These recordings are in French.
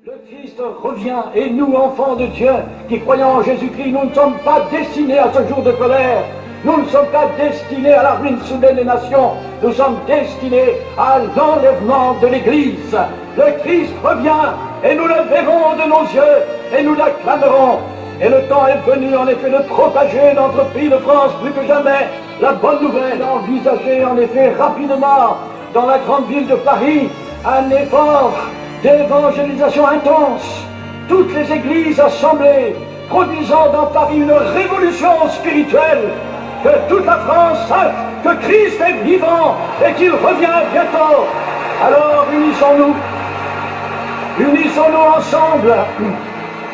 Le Christ revient et nous, enfants de Dieu, qui croyons en Jésus-Christ, nous ne sommes pas destinés à ce jour de colère. Nous ne sommes pas destinés à la ruine soudaine des nations. Nous sommes destinés à l'enlèvement de l'Église. Le Christ revient et nous le verrons de nos yeux et nous l'acclamerons. Et le temps est venu en effet de propager dans notre pays de France plus que jamais la bonne nouvelle. Envisager en effet rapidement dans la grande ville de Paris un effort d'évangélisation intense. Toutes les églises assemblées, produisant dans Paris une révolution spirituelle. Que toute la France sache que Christ est vivant et qu'il revient bientôt. Alors unissons-nous ensemble.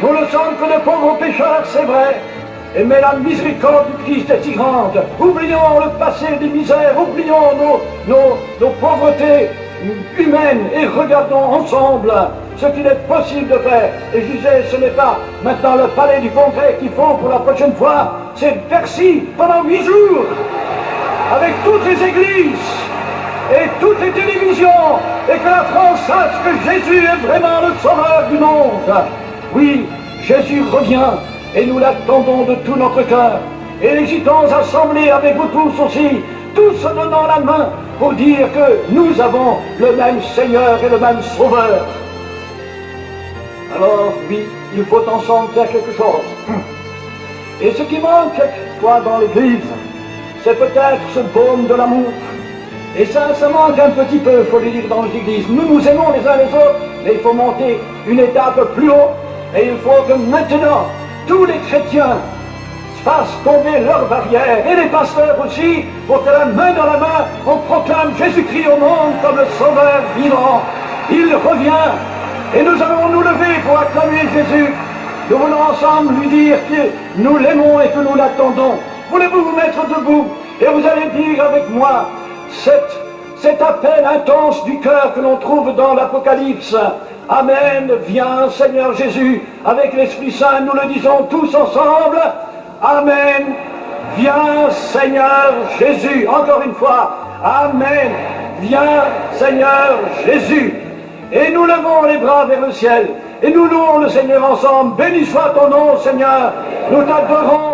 Nous ne sommes que de pauvres pécheurs, c'est vrai, mais la miséricorde du Christ est si grande. Oublions le passé des misères, oublions nos pauvretés humaines et regardons ensemble ce qu'il est possible de faire. Et je disais, ce n'est pas maintenant le palais du Congrès qu'il faut pour la prochaine fois, c'est Bercy pendant 8 jours, avec toutes les églises et toutes les télévisions, et que la France sache que Jésus est vraiment le sauveur du monde. Oui, Jésus revient et nous l'attendons de tout notre cœur. Et les gitans assemblés avec vous tous aussi, tous se donnant la main pour dire que nous avons le même Seigneur et le même Sauveur. Alors oui, il faut ensemble faire quelque chose. Et ce qui manque quelquefois dans l'Église, c'est peut-être ce baume de l'amour. Et ça manque un petit peu, il faut le dire, dans les églises. Nous nous aimons les uns les autres, mais il faut monter une étape plus haut. Et il faut que maintenant, tous les chrétiens fassent tomber leurs barrières, et les pasteurs aussi, pour que la main dans la main, on proclame Jésus-Christ au monde comme le Sauveur vivant. Il revient, et nous allons nous lever pour acclamer Jésus. Nous voulons ensemble lui dire que nous l'aimons et que nous l'attendons. Voulez-vous vous mettre debout, et vous allez dire avec moi cet appel intense du cœur que l'on trouve dans l'Apocalypse. Amen, viens Seigneur Jésus, avec l'Esprit Saint, nous le disons tous ensemble. Amen, viens Seigneur Jésus. Encore une fois, Amen, viens Seigneur Jésus. Et nous levons les bras vers le ciel, et nous louons le Seigneur ensemble. Béni soit ton nom Seigneur, nous t'adorons.